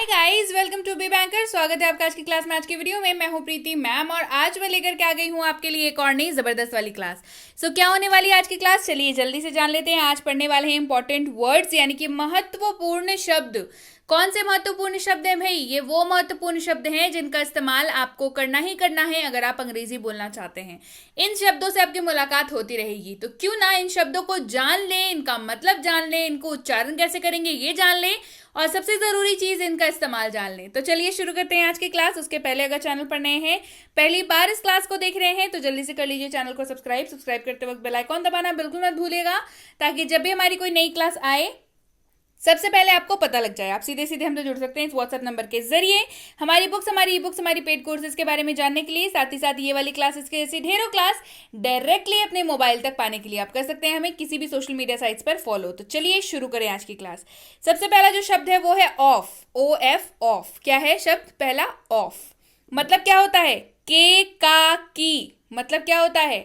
Hi guys, welcome to be banker. स्वागत है आपका आज की क्लास में। आज की वीडियो में मैं हूं प्रीति मैम और आज मैं लेकर के आ गई हूं आपके लिए एक और नई जबरदस्त वाली क्लास। क्या होने वाली है आज की क्लास, चलिए जल्दी से जान लेते हैं। आज पढ़ने वाले हैं इंपॉर्टेंट वर्ड्स यानी कि महत्वपूर्ण शब्द। कौन से महत्वपूर्ण शब्द हैं भाई? ये वो महत्वपूर्ण शब्द हैं जिनका इस्तेमाल आपको करना ही करना है अगर आप अंग्रेजी बोलना चाहते हैं। इन शब्दों से आपकी मुलाकात होती रहेगी, तो क्यों ना इन शब्दों को जान लें, इनका मतलब जान लें, इनको उच्चारण कैसे करेंगे ये जान लें और सबसे जरूरी चीज इनका इस्तेमाल जान लें। तो चलिए शुरू करते हैं आज की क्लास। उसके पहले अगर चैनल पर नए हैं, पहली बार इस क्लास को देख रहे हैं तो जल्दी से कर लीजिए चैनल को सब्सक्राइब करते वक्त बेल आइकॉन दबाना बिल्कुल मत भूलिएगा, ताकि जब भी हमारी कोई नई क्लास आए सबसे पहले आपको पता लग जाए। आप सीधे सीधे हमसे जुड़ सकते हैं इस व्हाट्सएप नंबर के जरिए हमारी बुक्स, हमारी ई बुक्स, हमारी पेड कोर्सेज के बारे में जानने के लिए। साथ ही साथ ये वाली क्लासेस के ऐसी ढेरों क्लास डायरेक्टली अपने मोबाइल तक पाने के लिए आप कर सकते हैं हमें किसी भी सोशल मीडिया साइट्स पर फॉलो। तो चलिए शुरू करें आज की क्लास। सबसे पहला जो शब्द है वो है ऑफ। OF, of. क्या है शब्द पहला? ऑफ। मतलब क्या होता है? के का की। मतलब क्या होता है?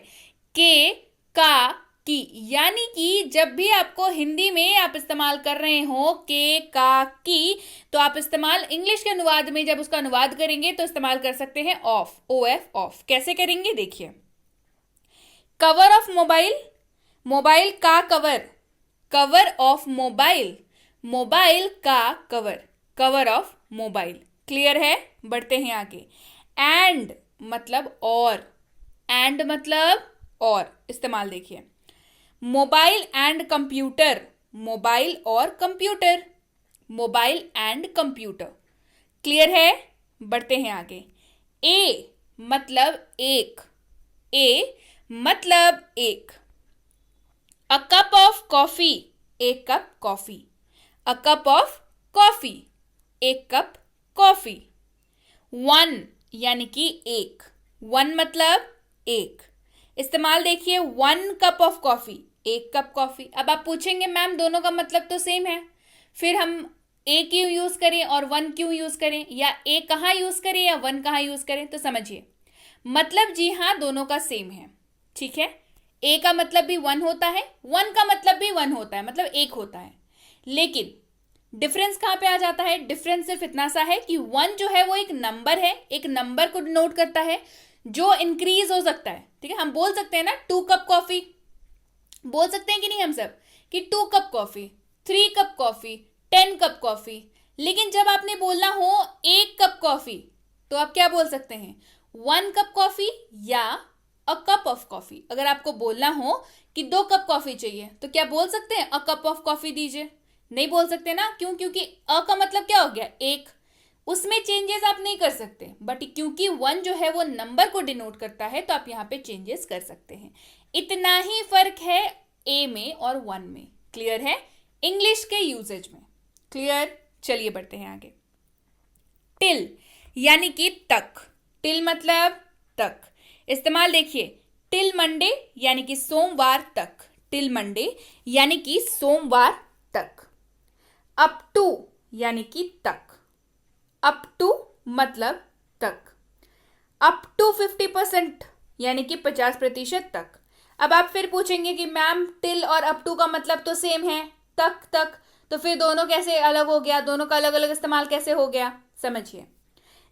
के का की। यानी कि जब भी आपको हिंदी में आप इस्तेमाल कर रहे हो के का की, तो आप इस्तेमाल इंग्लिश के अनुवाद में जब उसका अनुवाद करेंगे तो इस्तेमाल कर सकते हैं ऑफ। OF, of. कैसे करेंगे देखिए। कवर ऑफ मोबाइल, मोबाइल का cover. Cover of mobile, mobile का cover. Cover of mobile. Clear है? बढ़ते हैं आगे। एंड मतलब और। एंड मतलब और। इस्तेमाल देखिए। मोबाइल एंड कंप्यूटर, मोबाइल और computer. Mobile and computer. Clear है? बढ़ते हैं आगे। ए मतलब एक। ए मतलब एक। अ कप ऑफ कॉफी, एक cup coffee. A cup of coffee, एक कप कॉफी। वन यानी कि एक। वन मतलब एक। इस्तेमाल देखिए। वन कप ऑफ कॉफी, एक कप कॉफी। अब आप पूछेंगे मैम दोनों का मतलब तो सेम है, फिर हम ए क्यों यूज करें और वन क्यों यूज करें, या ए कहाँ यूज करें या वन कहाँ यूज करें? तो समझिए, मतलब जी हाँ दोनों का सेम है। ठीक है, ए का मतलब भी वन होता है, वन का मतलब भी वन होता है, मतलब एक होता है। लेकिन डिफरेंस कहाँ पे आ जाता है? डिफरेंस सिर्फ इतना सा है कि वन जो है वो एक नंबर है, एक नंबर को डिनोट करता है जो इंक्रीज हो सकता है। ठीक है, हम बोल सकते हैं ना 2 कप कॉफी, बोल सकते हैं कि नहीं हम सब, कि 2 cup coffee, 3 cup coffee, 10 cup coffee. लेकिन जब आपने बोलना हो 1 कप कॉफी, तो आप क्या बोल सकते हैं? 1 कप कॉफी या अ कप ऑफ कॉफी। अगर आपको बोलना हो कि 2 कप कॉफी चाहिए, तो क्या बोल सकते हैं? अ कप ऑफ कॉफी दीजिए। नहीं बोल सकते ना। क्यों? क्योंकि अ का मतलब क्या हो गया? एक। उसमें चेंजेस आप नहीं कर सकते, बट क्योंकि वन जो है वो नंबर को डिनोट करता है, तो आप यहाँ पे चेंजेस कर सकते हैं। इतना ही फर्क है ए में और वन में। क्लियर है? इंग्लिश के यूजेज में। क्लियर? चलिए बढ़ते हैं आगे। टिल यानी कि तक। टिल मतलब तक। इस्तेमाल देखिए। टिल मंडे यानी कि सोमवार तक। टिल मंडे यानी कि सोमवार तक। अप टू यानी कि तक। अप टू मतलब तक। अप टू 50% यानी कि 50% तक। अब आप फिर पूछेंगे कि मैम टिल और अप टू का मतलब तो सेम है, तक तक, तो फिर दोनों कैसे अलग हो गया? दोनों का अलग अलग इस्तेमाल कैसे हो गया? समझिए,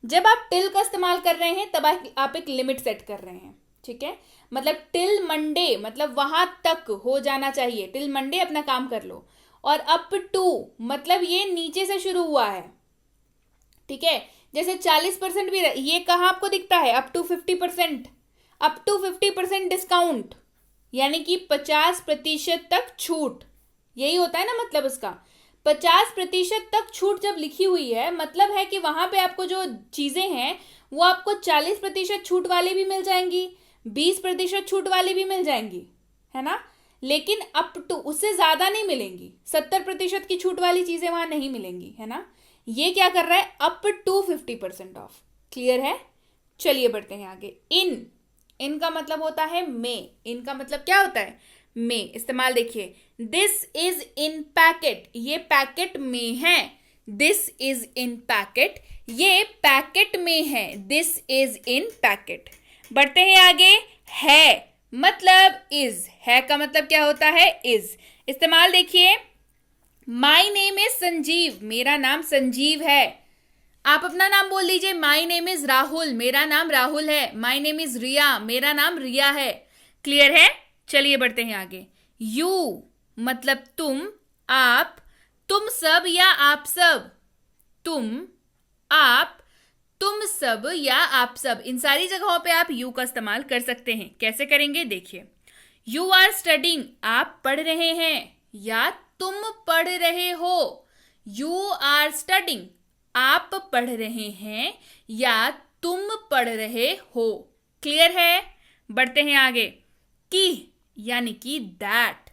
जब आप टिल का इस्तेमाल कर रहे हैं तब आप एक लिमिट सेट कर रहे हैं। ठीक है, मतलब टिल मंडे मतलब वहां तक हो जाना चाहिए, टिल मंडे अपना काम कर लो। और अप टू मतलब ये नीचे से शुरू हुआ है। ठीक है, जैसे 40% भी ये कहाँ आपको दिखता है? Up to 50%। Up to 50% discount यानी कि 50% तक छूट। यही होता है ना मतलब उसका। 50% तक छूट जब लिखी हुई है, मतलब है कि वहां पे आपको जो चीजें हैं वो आपको 40% छूट वाली भी मिल जाएंगी, 20% छूट वाली भी मिल जाएंगी, है ना। लेकिन अप टू उससे ज्यादा नहीं मिलेंगी। 70% की छूट वाली चीजें वहां नहीं मिलेंगी, है ना। ये क्या कर रहा है? Up to 50% of. क्लियर है? चलिए बढ़ते हैं आगे। इन, इन का मतलब होता है में। इन का मतलब क्या होता है? में। इस्तेमाल देखिए। दिस इज इन पैकेट, ये पैकेट में है। दिस इज इन पैकेट, ये पैकेट में है। This is in packet. बढ़ते हैं आगे। है मतलब इज। है का मतलब क्या होता है? इज। इस्तेमाल देखिए। माई नेम इज संजीव, मेरा नाम संजीव है। आप अपना नाम बोल दीजिए, माई नेम इज राहुल, मेरा नाम राहुल है। माई नेम इज रिया, मेरा नाम रिया है। क्लियर है? चलिए बढ़ते हैं आगे। यू मतलब तुम, आप, तुम सब या आप सब, तुम, आप, तुम सब या आप सब, इन सारी जगहों पे आप यू का इस्तेमाल कर सकते हैं। कैसे करेंगे देखिए। यू आर स्टडिंग, आप पढ़ रहे हैं या तुम पढ़ रहे हो। यू आर स्टडिंग, आप पढ़ रहे हैं या तुम पढ़ रहे हो। क्लियर है? बढ़ते हैं आगे। की यानी कि दैट,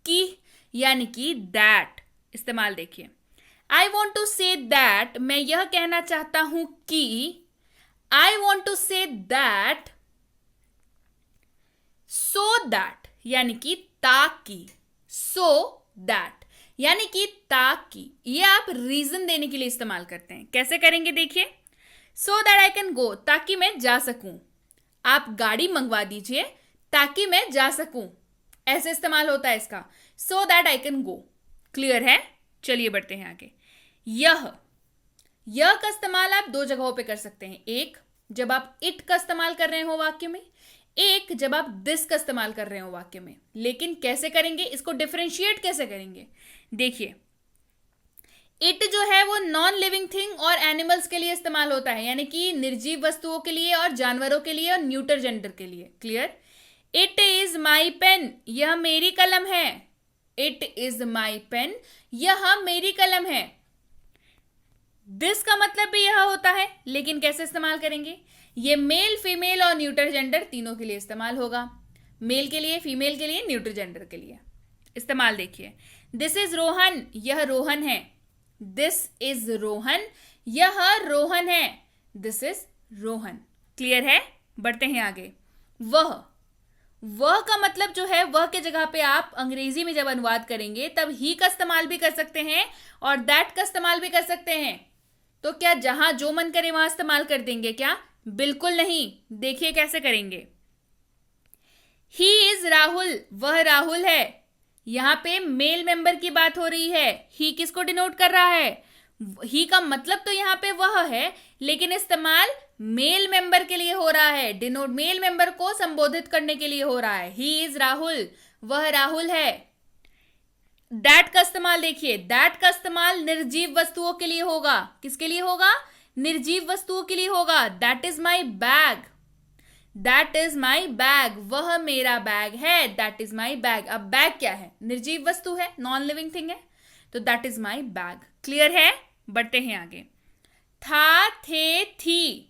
की यानी कि दैट इस्तेमाल देखिए। I want to say that, मैं यह कहना चाहता हूं कि, I want to say that, so that यानी कि ताकि, सो दैट यानी कि ताकि, ये आप रीजन देने के लिए इस्तेमाल करते हैं। कैसे करेंगे देखिए। So that I can go, ताकि मैं जा सकूं। आप गाड़ी मंगवा दीजिए ताकि मैं जा सकूं, ऐसे इस्तेमाल होता है इसका। So that I can go. Clear है? चलिए बढ़ते हैं आगे। यह का इस्तेमाल आप दो जगहों पे कर सकते हैं। एक जब आप इट का इस्तेमाल कर रहे हो वाक्य में, एक जब आप दिस का इस्तेमाल कर रहे हो वाक्य में। लेकिन कैसे करेंगे इसको, डिफरेंशिएट कैसे करेंगे देखिए। इट जो है वो नॉन लिविंग थिंग और एनिमल्स के लिए इस्तेमाल होता है, यानी कि निर्जीव वस्तुओं के लिए और जानवरों के लिए और न्यूटर जेंडर के लिए। Clear? It is my pen, यह मेरी कलम है। इट इज माई पेन, यह मेरी कलम है। दिस का मतलब भी यह होता है, लेकिन कैसे इस्तेमाल करेंगे। ये मेल, फीमेल और न्यूटर जेंडर तीनों के लिए इस्तेमाल होगा। मेल के लिए, फीमेल के लिए, न्यूटर जेंडर के लिए। इस्तेमाल देखिए। दिस इज रोहन, यह रोहन है। दिस इज रोहन, यह रोहन है। This is Rohan. क्लियर है? बढ़ते हैं आगे। वह का मतलब जो है, वह के जगह पे आप अंग्रेजी में जब अनुवाद करेंगे तब ही का इस्तेमाल भी कर सकते हैं और दैट का इस्तेमाल भी कर सकते हैं। तो क्या जहां जो मन करे वहां इस्तेमाल कर देंगे क्या? बिल्कुल नहीं। देखिए कैसे करेंगे। ही इज राहुल, वह राहुल है। यहां पे मेल मेंबर की बात हो रही है। ही किसको डिनोट कर रहा है? ही का मतलब तो यहां पे वह है, लेकिन इस्तेमाल मेल मेंबर के लिए हो रहा है। डिनोट मेल मेंबर को संबोधित करने के लिए हो रहा है। ही इज राहुल, वह राहुल है। दैट का इस्तेमाल देखिए। दैट का इस्तेमाल निर्जीव वस्तुओं के लिए होगा। किसके लिए होगा? निर्जीव वस्तुओं के लिए होगा। That is my bag, that is my bag, वह मेरा बैग है। That is my bag. अब बैग क्या है? निर्जीव वस्तु है, नॉन लिविंग थिंग है, तो that is my bag. Clear है? बढ़ते हैं आगे। था, थे, थी,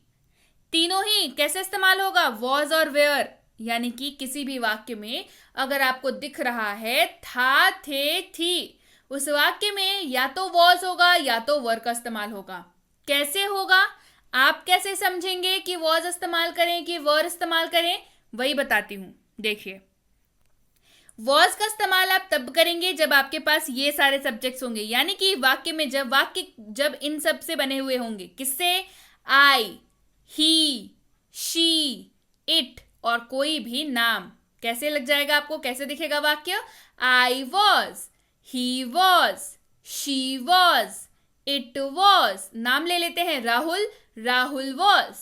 तीनों ही कैसे इस्तेमाल होगा? वॉज और वेयर, यानी कि किसी भी वाक्य में अगर आपको दिख रहा है था, थे, थी, उस वाक्य में या तो वॉज होगा या तो वर का इस्तेमाल होगा। कैसे होगा? आप कैसे समझेंगे कि वॉज इस्तेमाल करें कि वर इस्तेमाल करें? वही बताती हूं। देखिए, वॉज का इस्तेमाल आप तब करेंगे जब आपके पास ये सारे सब्जेक्ट्स होंगे, यानी कि वाक्य में जब इन सब से बने हुए होंगे। किससे? आई, ही, शी, इट और कोई भी नाम। कैसे लग जाएगा आपको? कैसे दिखेगा वाक्य? I was, he was, she was, it was. नाम ले लेते हैं। राहुल, राहुल वॉज।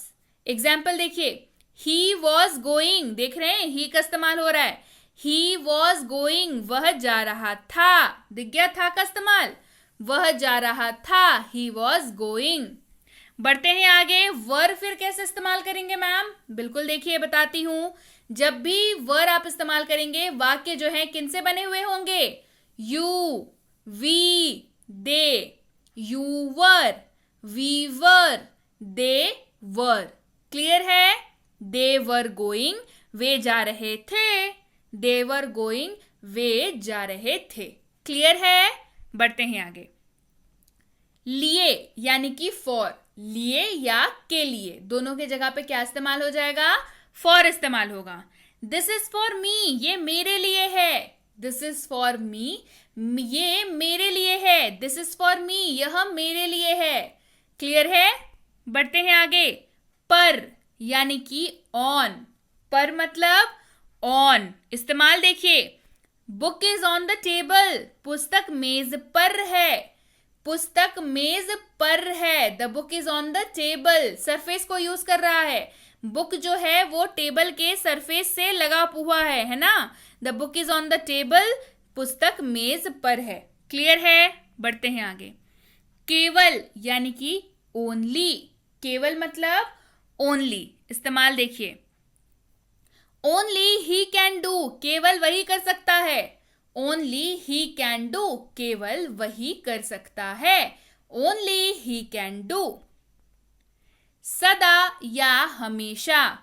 एग्जाम्पल देखिए। ही वॉज गोइंग, देख रहे हैं ही का इस्तेमाल हो रहा है। ही वॉज गोइंग, वह जा रहा था। दिख गया था का इस्तेमाल। वह जा रहा था, ही वॉज गोइंग। बढ़ते हैं आगे। वर फिर कैसे इस्तेमाल करेंगे मैम? बिल्कुल देखिए, बताती हूं। जब भी वर आप इस्तेमाल करेंगे, वाक्य जो है किनसे बने हुए होंगे? You, we, they. You were, we were, they were. Clear है? दे वर गोइंग, वे जा रहे थे। दे वर गोइंग, वे जा रहे थे। क्लियर है? बढ़ते हैं आगे। लिए यानी कि फॉर, लिए या के लिए, दोनों के जगह पे क्या इस्तेमाल हो जाएगा? फॉर इस्तेमाल होगा। दिस इज फॉर मी, ये मेरे लिए है। दिस इज फॉर मी, ये मेरे लिए है। दिस इज फॉर मी, यह मेरे लिए है। क्लियर है? बढ़ते हैं आगे। पर यानी कि ऑन, पर मतलब ऑन इस्तेमाल देखिए। Book is on the table, पुस्तक मेज पर है। पुस्तक मेज पर है, the book is on the table, surface को यूज कर रहा है, बुक जो है वो टेबल के सरफेस से लगा हुआ है ना, the book is on the table, पुस्तक मेज पर है। क्लियर है? बढ़ते हैं आगे। केवल यानी कि ओनली, केवल मतलब ओनली, इस्तेमाल देखिए, ओनली ही कैन डू, केवल वही कर सकता है, ओनली ही कैन डू, केवल वही कर सकता है, ओनली ही कैन डू। सदा या हमेशा,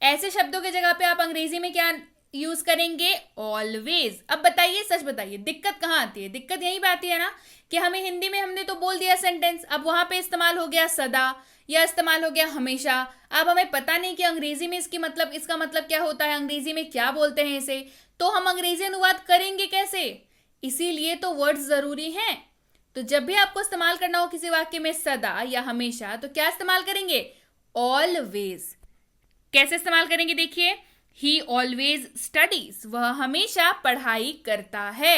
ऐसे शब्दों की जगह पे आप अंग्रेजी में क्या यूज करेंगे? ऑलवेज। अब बताइए, सच बताइए, दिक्कत कहाँ आती है? दिक्कत यहीं पे आती है ना कि हमें हिंदी में हमने तो बोल दिया सेंटेंस, अब वहां पे इस्तेमाल हो गया सदा या इस्तेमाल हो गया हमेशा, अब हमें पता नहीं कि अंग्रेजी में इसका मतलब क्या होता है, अंग्रेजी में क्या बोलते हैं इसे, तो हम अंग्रेजी अनुवाद करेंगे कैसे? इसीलिए तो वर्ड्स जरूरी हैं। तो जब भी आपको इस्तेमाल करना हो किसी वाक्य में सदा या हमेशा, तो क्या इस्तेमाल करेंगे? ऑलवेज। कैसे इस्तेमाल करेंगे? देखिए, ही ऑलवेज स्टडीज, वह हमेशा पढ़ाई करता है,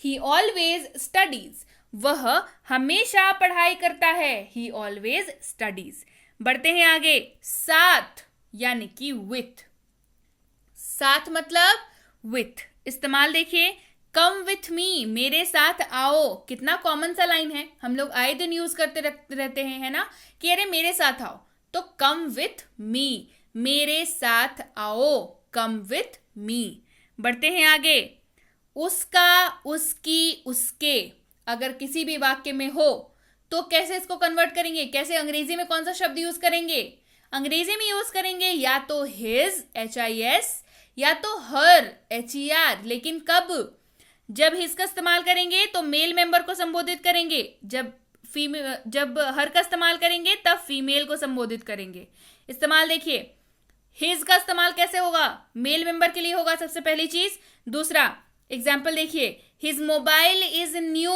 ही ऑलवेज स्टडीज, वह हमेशा पढ़ाई करता है, ही ऑलवेज स्टडीज। बढ़ते हैं आगे। साथ यानी कि विथ, साथ मतलब विथ, इस्तेमाल देखिए, कम विथ मी, मेरे साथ आओ, कितना कॉमन सा लाइन है, हम लोग आए दिन यूज करते रहते हैं, है ना, कि अरे मेरे साथ आओ, तो कम विथ मी, मेरे साथ आओ, कम विथ मी। बढ़ते हैं आगे। उसका, उसकी, उसके, अगर किसी भी वाक्य में हो तो कैसे इसको कन्वर्ट करेंगे? कैसे अंग्रेजी में कौन सा शब्द यूज करेंगे? अंग्रेजी में यूज करेंगे या तो हिज, HIS, या तो हर, HER, लेकिन कब? जब हिज का इस्तेमाल करेंगे तो मेल मेंबर को संबोधित करेंगे, जब हर का इस्तेमाल करेंगे तब फीमेल को संबोधित करेंगे। इस्तेमाल देखिए, हिज का इस्तेमाल कैसे होगा? मेल मेंबर के लिए होगा सबसे पहली चीज। दूसरा एग्जाम्पल देखिए, हिज मोबाइल इज न्यू,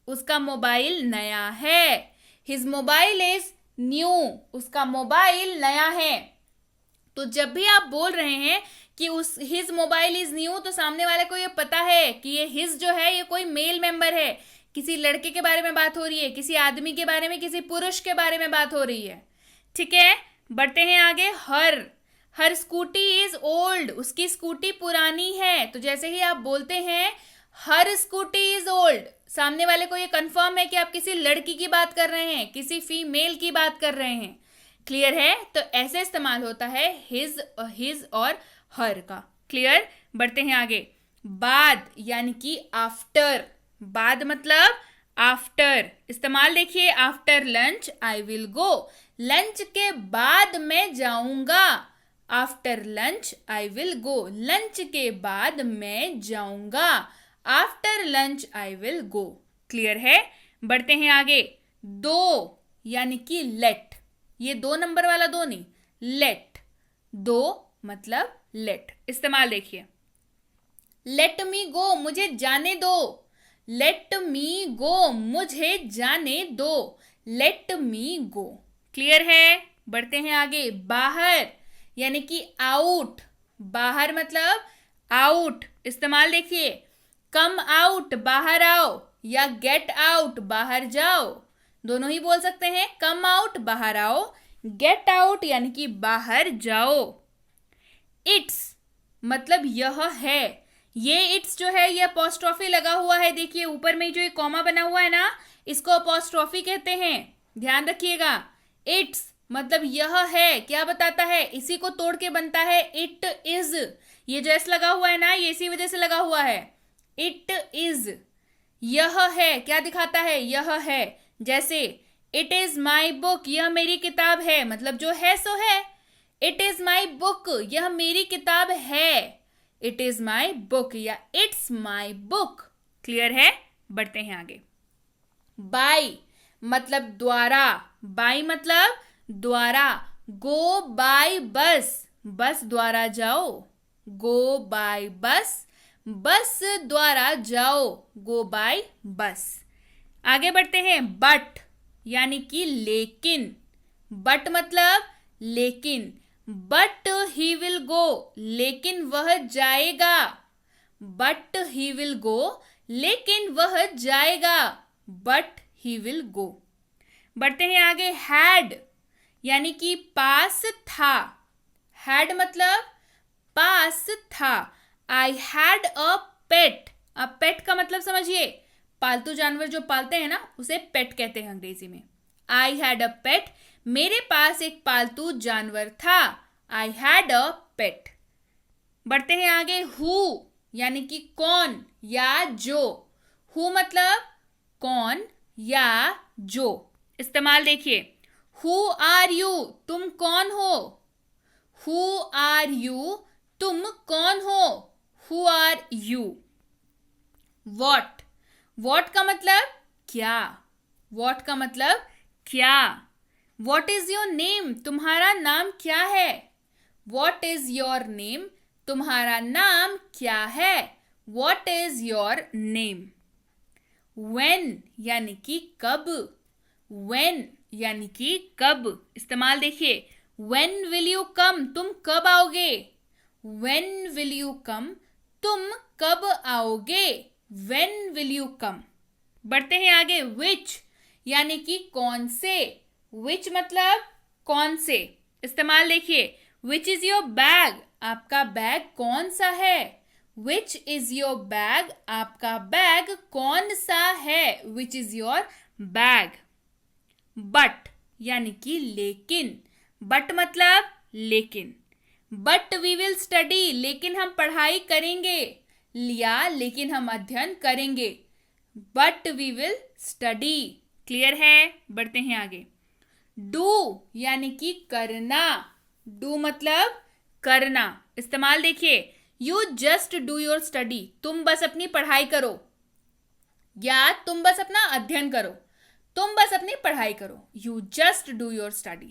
उसका मोबाइल नया है, हिज मोबाइल इज न्यू, उसका मोबाइल नया है। तो जब भी आप बोल रहे हैं कि उस हिज मोबाइल इज न्यू, तो सामने वाले को ये पता है कि ये हिज जो है ये कोई मेल मेंबर है, किसी लड़के के बारे में बात हो रही है, किसी आदमी के बारे में, किसी पुरुष के बारे में बात हो रही है। ठीक है, बढ़ते हैं आगे। हर स्कूटी इज ओल्ड, उसकी स्कूटी पुरानी है। तो जैसे ही आप बोलते हैं हर स्कूटी इज ओल्ड, सामने वाले को ये कंफर्म है कि आप किसी लड़की की बात कर रहे हैं, किसी फीमेल की बात कर रहे हैं। क्लियर है? तो ऐसे इस्तेमाल होता है हिज और हर का। क्लियर? बढ़ते हैं आगे। बाद यानी कि आफ्टर, बाद मतलब आफ्टर, इस्तेमाल देखिए, after lunch I will go, lunch के बाद मैं जाऊंगा, after lunch I will go, lunch के बाद मैं जाऊंगा, after lunch I will go. Clear है? बढ़ते हैं आगे। दो यानी कि लेट, ये 2 नंबर वाला दो नहीं, लेट, दो मतलब लेट। इस्तेमाल देखिए, लेट मी गो, मुझे जाने दो, लेट मी गो, मुझे जाने दो, लेट मी गो। क्लियर है? बढ़ते हैं आगे। बाहर यानी कि आउट, बाहर मतलब आउट। इस्तेमाल देखिए, कम आउट, बाहर आओ, या गेट आउट, बाहर जाओ, दोनों ही बोल सकते हैं। कम आउट, बाहर आओ, गेट आउट यानी कि बाहर जाओ। इट्स मतलब यह है, ये इट्स जो है ये अपॉस्ट्रोफी लगा हुआ है, देखिए ऊपर में जो ये कॉमा बना हुआ है ना, इसको अपॉस्ट्रोफी कहते हैं, ध्यान रखिएगा। इट्स मतलब यह है, क्या बताता है? इसी को तोड़ के बनता है इट इज, ये जो एस लगा हुआ है ना, ये इसी वजह से लगा हुआ है, इट इज, यह है, क्या दिखाता है? यह है। जैसे इट इज माई बुक, यह मेरी किताब है, मतलब जो है सो है। इट इज माई बुक, यह मेरी किताब है, इट इज माई बुक या इट्स माई बुक। क्लियर है? बढ़ते हैं आगे। बाई मतलब द्वारा, बाई मतलब द्वारा। गो बाय बस, बस द्वारा जाओ, गो बाय बस, बस द्वारा जाओ, गो बाय बस। आगे बढ़ते हैं। बट यानी कि लेकिन, बट मतलब लेकिन, बट ही विल गो, लेकिन वह जाएगा, बट ही विल गो, लेकिन वह जाएगा, बट ही विल गो। बढ़ते हैं आगे। हैड यानी कि पास था। हैड मतलब पास था। आई हैड अ पेट। अब पेट का मतलब समझिए, पालतू जानवर जो पालते हैं ना उसे पेट कहते हैं अंग्रेजी में। आई हैड अ पेट, मेरे पास एक पालतू जानवर था। आई हैड अ पेट। बढ़ते हैं आगे। हु यानी कि कौन या जो। हु मतलब कौन या जो। इस्तेमाल देखिए। हु आर यू, तुम कौन हो। हु आर यू, तुम कौन हो। Who are you. What, what का मतलब क्या। वॉट का मतलब क्या। वॉट इज योर नेम, तुम्हारा नाम क्या है। वॉट इज योर नेम, तुम्हारा नाम क्या है। What is your name. When यानी कि कब। When यानी कि कब। इस्तेमाल देखिए। When will you come, तुम कब आओगे। When will you come, तुम कब आओगे। When will you come। बढ़ते हैं आगे। Which यानी कि कौन से। Which मतलब कौन से। इस्तेमाल देखिए। Which is your bag, आपका बैग कौन सा है। Which is your bag, आपका बैग कौन सा है। Which is your bag। But यानी कि लेकिन। But मतलब लेकिन। But we will study, लेकिन हम पढ़ाई करेंगे। या लेकिन हम अध्ययन करेंगे। But we will study। Clear है। बढ़ते हैं आगे। Do यानी कि करना। Do मतलब करना। इस्तेमाल देखिए। You just do your study, तुम बस अपनी पढ़ाई करो। या तुम बस अपना अध्ययन करो। तुम बस अपनी पढ़ाई करो। You just do your study।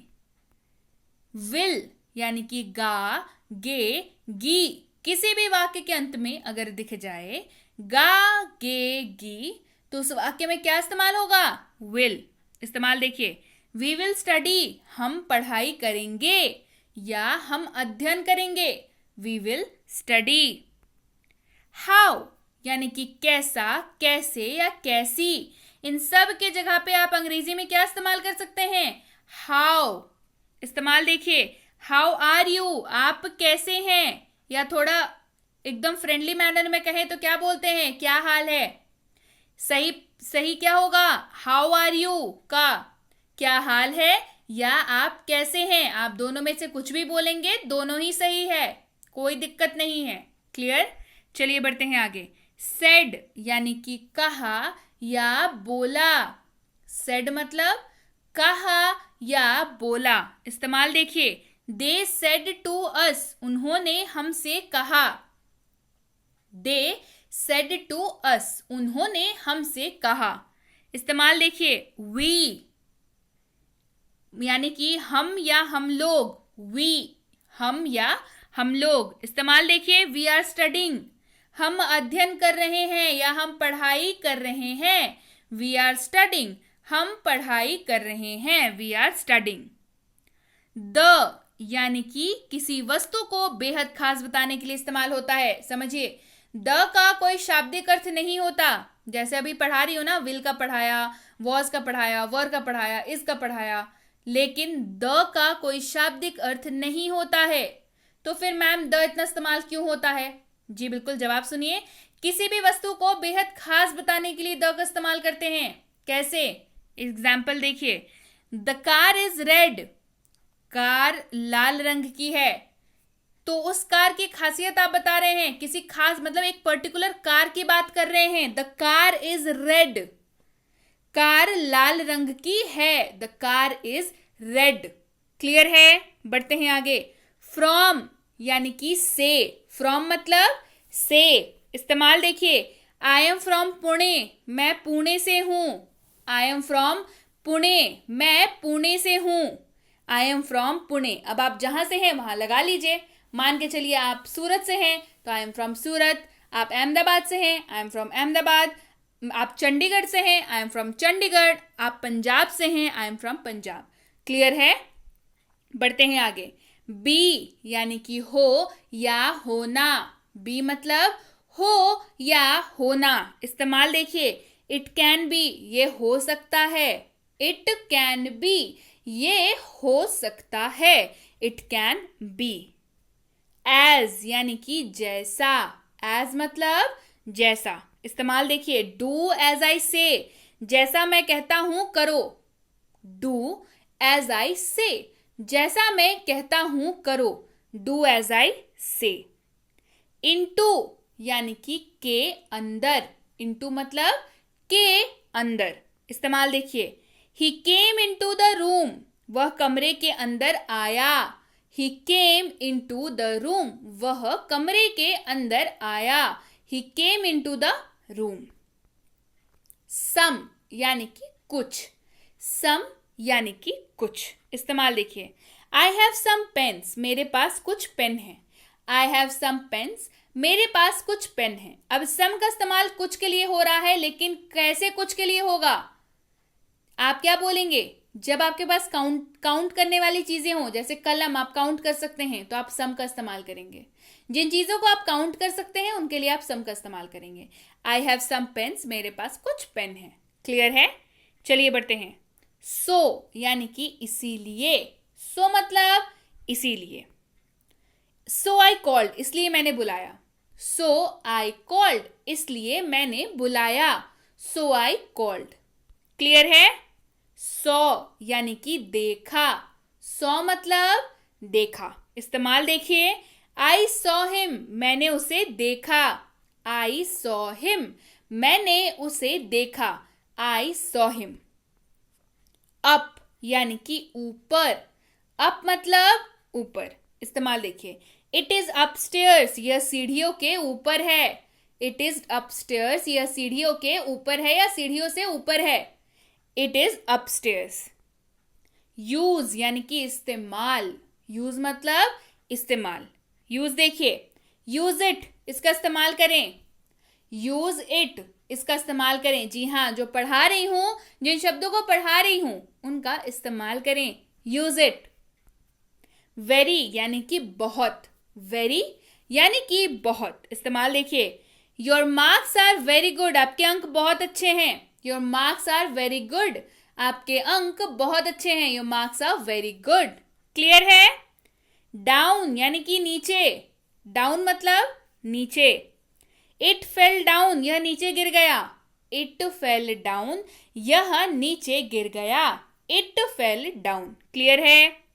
Will यानी कि गा, गे, गी, किसी भी वाक्य के अंत में अगर दिख जाए गा, गे, गी, तो उस वाक्य में क्या इस्तेमाल होगा। Will। इस्तेमाल देखिए। We will study, हम पढ़ाई करेंगे या हम अध्ययन करेंगे। We will study। How यानी कि कैसा, कैसे या कैसी, इन सब के जगह पे आप अंग्रेजी में क्या इस्तेमाल कर सकते हैं। How। इस्तेमाल देखिए। How are you, आप कैसे हैं। या थोड़ा एकदम फ्रेंडली मैनर में कहें तो क्या बोलते हैं, क्या हाल है। सही सही क्या होगा। How are you का क्या हाल है या आप कैसे हैं। आप दोनों में से कुछ भी बोलेंगे, दोनों ही सही है, कोई दिक्कत नहीं है। क्लियर। चलिए बढ़ते हैं आगे। सेड यानी कि कहा या बोला। सेड मतलब कहा या बोला। इस्तेमाल देखिए। दे सेड टू अस, उन्होंने हमसे कहा। दे सेड टू अस, उन्होंने हमसे कहा। इस्तेमाल देखिए। वी यानी कि हम या हम लोग। वी हम या हम लोग। इस्तेमाल देखिए। वी आर स्टडिंग, हम अध्ययन कर रहे हैं या हम पढ़ाई कर रहे हैं। वी आर स्टडिंग, हम पढ़ाई कर रहे हैं। We are studying. द यानी कि किसी वस्तु को बेहद खास बताने के लिए इस्तेमाल होता है। समझिए। द का कोई शाब्दिक अर्थ नहीं होता। जैसे अभी पढ़ा रही हो ना, विल का पढ़ाया, वॉज का पढ़ाया, वर का पढ़ाया, इस का पढ़ाया, लेकिन द का कोई शाब्दिक अर्थ नहीं होता है। तो फिर मैम द इतना इस्तेमाल क्यों होता है। जी बिल्कुल, जवाब सुनिए। किसी भी वस्तु को बेहद खास बताने के लिए द का इस्तेमाल करते हैं। कैसे। एग्जाम्पल देखिए। The car is red, car लाल रंग की है। तो उस कार की खासियत आप बता रहे हैं, किसी खास मतलब एक पर्टिकुलर कार की बात कर रहे हैं। The car is red, car लाल रंग की है। The car is red. Clear है। बढ़ते हैं आगे। फ्रॉम यानी कि से। फ्रॉम मतलब से। इस्तेमाल देखिए। आई एम फ्रॉम पुणे, मैं पुणे से हूं। आई एम फ्रॉम पुणे, मैं पुणे से हूं। I am from Pune. अब आप जहां से हैं वहां लगा लीजिए। मान के चलिए आप सूरत से हैं तो आई एम फ्रॉम सूरत। आप अहमदाबाद से हैं, आई एम फ्रॉम अहमदाबाद। आप चंडीगढ़ से हैं, आई एम फ्रॉम चंडीगढ़। आप पंजाब से हैं, I am from Punjab. Clear है। बढ़ते हैं आगे। बी यानी कि हो या होना। बी मतलब हो या होना। इस्तेमाल देखिए। इट कैन बी, ये हो सकता है. इट कैन बी, ये हो सकता है. It can be. एज यानी कि जैसा. एज मतलब जैसा. इस्तेमाल देखिए, डू एज आई से, जैसा मैं कहता हूं करो. डू एज आई से, जैसा मैं कहता हूं करो. डू एज आई से. इनटू यानी कि के अंदर. इनटू मतलब के अंदर. इस्तेमाल देखिए, ही केम इनटू द रूम, वह कमरे के अंदर आया. ही केम इनटू द रूम, वह कमरे के अंदर आया. ही केम इनटू द रूम. सम यानी कि कुछ. सम यानी कि कुछ. इस्तेमाल देखिए, आई हैव सम पेन्स, मेरे पास कुछ पेन है. आई हैव सम पेन्स, मेरे पास कुछ पेन है. अब सम का इस्तेमाल कुछ के लिए हो रहा है, लेकिन कैसे कुछ के लिए होगा? आप क्या बोलेंगे? जब आपके पास काउंट करने वाली चीजें हो, जैसे कलम आप काउंट कर सकते हैं, तो आप सम का इस्तेमाल करेंगे. जिन चीजों को आप काउंट कर सकते हैं उनके लिए आप सम का इस्तेमाल करेंगे. आई हैव सम पेन्स, मेरे पास कुछ पेन है. क्लियर है? चलिए बढ़ते हैं. सो यानी कि इसीलिए. सो मतलब इसीलिए. सो आई कॉल्ड, इसलिए मैंने बुलाया. सो आई कॉल्ड, इसलिए मैंने बुलाया. सो आई कॉल्ड. क्लियर है? सॉ यानी कि देखा. सॉ मतलब देखा. इस्तेमाल देखिए, आई सॉ हिम, मैंने उसे देखा. आई सॉ हिम, मैंने उसे देखा. I saw him. अप यानी कि ऊपर. अप मतलब ऊपर. इस्तेमाल देखिए, इट इज अपस्टेयर्स, यह सीढ़ियों के ऊपर है. इट इज अपस्टेयर्स, यह सीढ़ियों के ऊपर है या सीढ़ियों से ऊपर है. It is upstairs. यूज यानी कि इस्तेमाल. यूज मतलब इस्तेमाल. यूज देखिए, यूज इट, इसका इस्तेमाल करें. यूज इट, इसका इस्तेमाल करें. जी हाँ, जो पढ़ा रही हूं, जिन शब्दों को पढ़ा रही हूं उनका इस्तेमाल करें. Use it. वेरी यानी कि बहुत. वेरी यानी कि बहुत. इस्तेमाल देखिए, your marks are very good, आपके अंक बहुत अच्छे हैं. Your marks are very good, आपके अंक बहुत अच्छे हैं. Your marks are very good. Clear है? डाउन यानी कि नीचे. डाउन मतलब नीचे. इट फेल डाउन, यह नीचे गिर गया. इट फेल डाउन, यह नीचे गिर गया. It fell down. क्लियर है?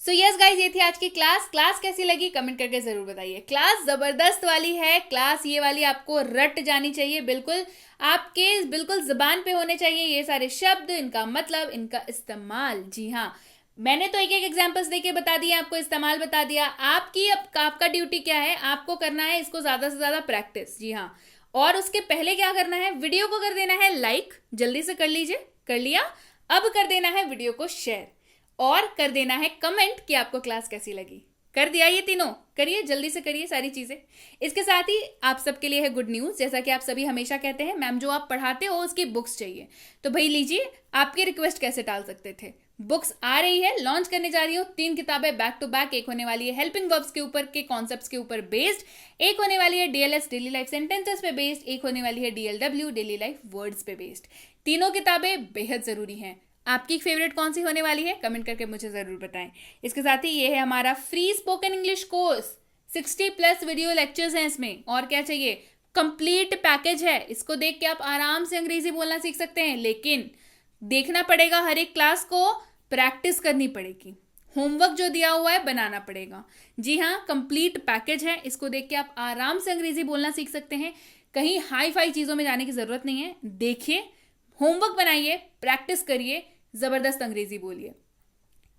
सो यस गाइज, ये थी आज की क्लास. क्लास कैसी लगी कमेंट करके जरूर बताइए. क्लास जबरदस्त वाली है. क्लास ये वाली आपको रट जानी चाहिए. बिल्कुल आपके बिल्कुल जुबान पे होने चाहिए ये सारे शब्द, इनका मतलब, इनका इस्तेमाल. जी हाँ, मैंने तो एक एक एग्जांपल्स देके बता दिया, आपको इस्तेमाल बता दिया. आपका ड्यूटी क्या है? आपको करना है इसको ज्यादा से ज्यादा प्रैक्टिस. जी हाँ, और उसके पहले क्या करना है? वीडियो को कर देना है लाइक. जल्दी से कर लीजिए. कर लिया? अब कर देना है वीडियो को शेयर और कर देना है कमेंट कि आपको क्लास कैसी लगी. कर दिया? ये तीनों करिए, जल्दी से करिए सारी चीजें. इसके साथ ही आप सबके लिए है गुड न्यूज. जैसा कि आप सभी हमेशा कहते हैं, मैम जो आप पढ़ाते हो उसकी बुक्स चाहिए, तो भाई लीजिए. आपकी रिक्वेस्ट कैसे टाल सकते थे? बुक्स आ रही है, लॉन्च करने जा रही हूँ. 3 किताबें बैक टू बैक. एक होने वाली है हेल्पिंग वर्ब्स के ऊपर के कॉन्सेप्ट्स के ऊपर बेस्ड. एक होने वाली है डीएलएस डेली लाइफ सेंटेंसेस पे बेस्ड. एक होने वाली है डीएलडब्ल्यू डेली लाइफ वर्ड्स पे बेस्ड. तीनों किताबें बेहद जरूरी हैं. आपकी फेवरेट कौन सी होने वाली है कमेंट करके मुझे जरूर बताएं. इसके साथ ही ये है हमारा free spoken English course. 60+ video lectures हैं इसमें. और क्या चाहिए? कंप्लीट पैकेज है. इसको देख के आप आराम से अंग्रेजी बोलना सीख सकते हैं, लेकिन देखना पड़ेगा हर एक क्लास को, प्रैक्टिस करनी पड़ेगी. होमवर्क जो दिया हुआ है बनाना पड़ेगा. जी हाँ, कंप्लीट पैकेज है. इसको देख के आप आराम से अंग्रेजी बोलना सीख सकते हैं. कहीं हाई फाई चीजों में जाने की जरूरत नहीं है. देखिए, होमवर्क बनाइए, प्रैक्टिस करिए, जबरदस्त अंग्रेजी बोलिए.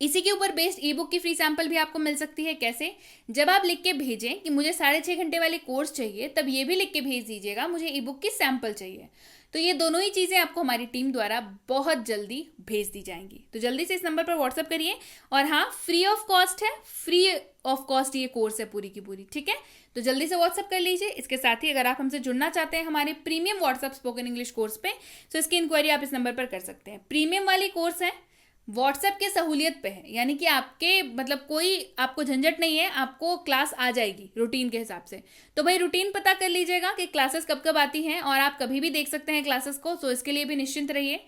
इसी के ऊपर बेस्ड ई बुक की फ्री सैंपल भी आपको मिल सकती है. कैसे? जब आप लिख के भेजें कि मुझे 6.5 घंटे वाली कोर्स चाहिए, तब ये भी लिख के भेज दीजिएगा मुझे ई बुक की सैंपल चाहिए. तो ये दोनों ही चीजें आपको हमारी टीम द्वारा बहुत जल्दी भेज दी जाएंगी. तो जल्दी से इस नंबर पर व्हाट्सअप करिए. और हाँ, फ्री ऑफ कॉस्ट है. फ्री ऑफ कॉस्ट ये कोर्स है पूरी की पूरी. ठीक है, तो जल्दी से व्हाट्सअप कर लीजिए. इसके साथ ही अगर आप हमसे जुड़ना चाहते हैं हमारे premium WhatsApp spoken English course पे, तो इसकी इंक्वायरी आप इस नंबर पर कर सकते हैं. प्रीमियम वाली कोर्स है, व्हाट्सएप के सहूलियत पे है, यानी कि आपके मतलब कोई आपको झंझट नहीं है, आपको क्लास आ जाएगी रूटीन के हिसाब से। तो भाई रूटीन पता कर लीजिएगा कि क्लासेस कब कब आती हैं, और आप कभी भी देख सकते हैं क्लासेस को, तो इसके लिए भी निश्चिंत रहिए।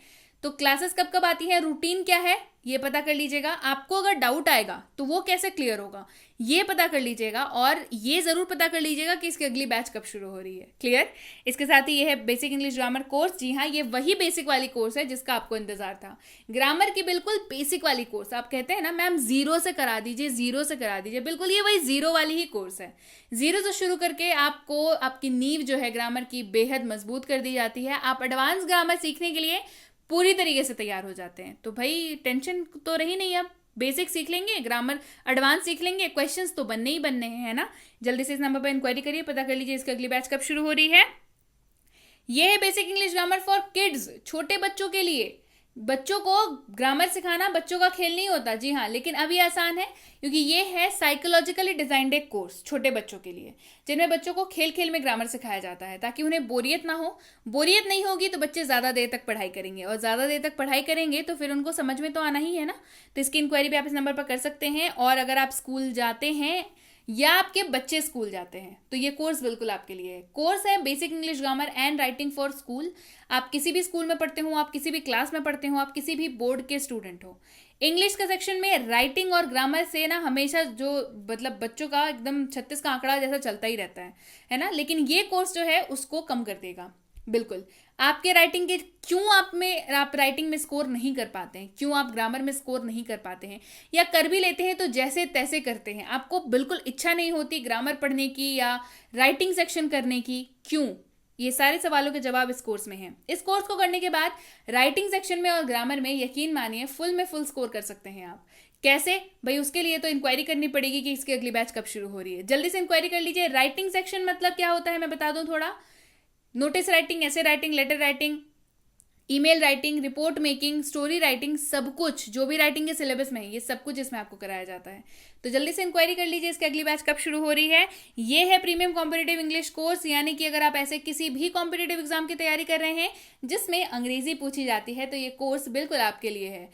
तो क्लासेस कब कब आती हैं, रूटीन क्या है, ये पता कर लीजिएगा। आपको अगर डाउट आएगा तो वो कैसे क्लियर होगा, ये पता कर लीजिएगा, और ये जरूर पता कर लीजिएगा कि इसकी अगली बैच कब शुरू हो रही है। क्लियर। इसके साथ ही ये है बेसिक इंग्लिश ग्रामर कोर्स। जी हाँ, ये वही बेसिक वाली कोर्स है जिसका आपको इंतजार था, ग्रामर की बिल्कुल बेसिक वाली कोर्स। आप कहते हैं ना मैम जीरो से करा दीजिए, जीरो से करा दीजिए, बिल्कुल ये वही जीरो वाली ही कोर्स है। जीरो से शुरू करके आपको आपकी नींव जो है ग्रामर की बेहद मजबूत कर दी जाती है। आप एडवांस ग्रामर सीखने के लिए पूरी तरीके से तैयार हो जाते हैं। तो भाई टेंशन तो रही नहीं, अब बेसिक सीख लेंगे, ग्रामर एडवांस सीख लेंगे, क्वेश्चंस तो बनने ही बनने हैं, है ना। जल्दी से इस नंबर पर इंक्वायरी करिए, पता कर लीजिए इसकी अगली बैच कब शुरू हो रही है। यह है basic English grammar for kids, छोटे बच्चों के लिए। बच्चों को ग्रामर सिखाना बच्चों का खेल नहीं होता, जी हाँ, लेकिन अब ये आसान है क्योंकि ये है साइकोलॉजिकली डिजाइंड एक कोर्स छोटे बच्चों के लिए, जिनमें बच्चों को खेल खेल में ग्रामर सिखाया जाता है ताकि उन्हें बोरियत ना हो। बोरियत नहीं होगी तो बच्चे ज़्यादा देर तक पढ़ाई करेंगे, और ज़्यादा देर तक पढ़ाई करेंगे तो फिर उनको समझ में तो आना ही है ना। तो इसकी इंक्वायरी भी आप इस नंबर पर कर सकते हैं। और अगर आप स्कूल जाते हैं या आपके बच्चे स्कूल जाते हैं तो ये कोर्स बिल्कुल आपके लिए है। कोर्स है basic English grammar and writing for school. आप किसी भी स्कूल में पढ़ते हो, आप किसी भी क्लास में पढ़ते हो, आप किसी भी बोर्ड के स्टूडेंट हो, इंग्लिश का सेक्शन में राइटिंग और ग्रामर से ना हमेशा जो मतलब बच्चों का एकदम 36 का आंकड़ा जैसा चलता ही रहता है ना। लेकिन ये कोर्स जो है उसको कम कर देगा बिल्कुल। आपके राइटिंग के क्यों आप राइटिंग में स्कोर नहीं कर पाते हैं, क्यों आप ग्रामर में स्कोर नहीं कर पाते हैं, या कर भी लेते हैं तो जैसे तैसे करते हैं, आपको बिल्कुल इच्छा नहीं होती ग्रामर पढ़ने की या राइटिंग सेक्शन करने की, क्यों, ये सारे सवालों के जवाब इस कोर्स में हैं। इस कोर्स को करने के बाद राइटिंग सेक्शन में और ग्रामर में यकीन मानिए फुल स्कोर कर सकते हैं आप। कैसे भाई, उसके लिए तो इंक्वायरी करनी पड़ेगी कि इसकी अगली बैच कब शुरू हो रही है। जल्दी से इंक्वायरी कर लीजिए। राइटिंग सेक्शन मतलब क्या होता है मैं बता दूं थोड़ा। नोटिस राइटिंग, ऐसे writing, letter writing, email writing, report making, story writing, सब कुछ जो भी राइटिंग के सिलेबस में है ये सब कुछ इसमें आपको कराया जाता है। तो जल्दी से इंक्वायरी कर लीजिए इसकी अगली बैच कब शुरू हो रही है। ये है प्रीमियम कॉम्पिटिटिव इंग्लिश कोर्स, यानी कि अगर आप ऐसे किसी भी कॉम्पिटिटिव एग्जाम की तैयारी कर रहे हैं जिसमें अंग्रेजी पूछी जाती है तो ये कोर्स बिल्कुल आपके लिए है।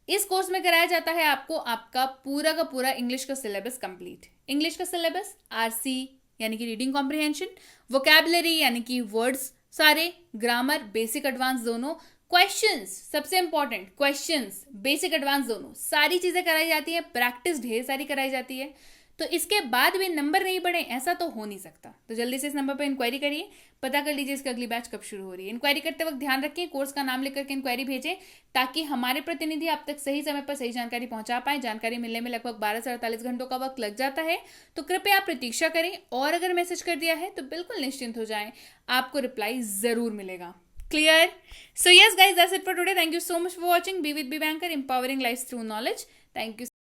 इस कोर्स में कराया जाता है आपको आपका पूरा का पूरा इंग्लिश का सिलेबस कंप्लीट। इंग्लिश का सिलेबस आरसी यानी कि रीडिंग कॉम्प्रिहेंशन, वोकैबुलरी यानी कि वर्ड्स सारे, ग्रामर बेसिक एडवांस दोनों, क्वेश्चंस सबसे इंपॉर्टेंट, क्वेश्चंस बेसिक एडवांस दोनों, सारी चीजें कराई जाती है, प्रैक्टिस ढेर सारी कराई जाती है। तो इसके बाद भी नंबर नहीं बढ़े ऐसा तो हो नहीं सकता। तो जल्दी से इस नंबर पर इंक्वायरी करिए, पता कर लीजिए इसकी अगली बैच कब शुरू हो रही है। इंक्वायरी करते वक्त ध्यान रखें कोर्स का नाम लिख करके इंक्वायरी भेजें ताकि हमारे प्रतिनिधि आप तक सही समय पर सही जानकारी पहुंचा पाए। जानकारी मिलने में लगभग 12 से 48 घंटों का वक्त लग जाता है, तो कृपया आप प्रतीक्षा करें, और अगर मैसेज कर दिया है तो बिल्कुल निश्चिंत हो जाएं, आपको रिप्लाई जरूर मिलेगा। Clear. So yes guys, that's it for today. Thank you so much for watching. Be with be banker, empowering lives through knowledge. Thank you.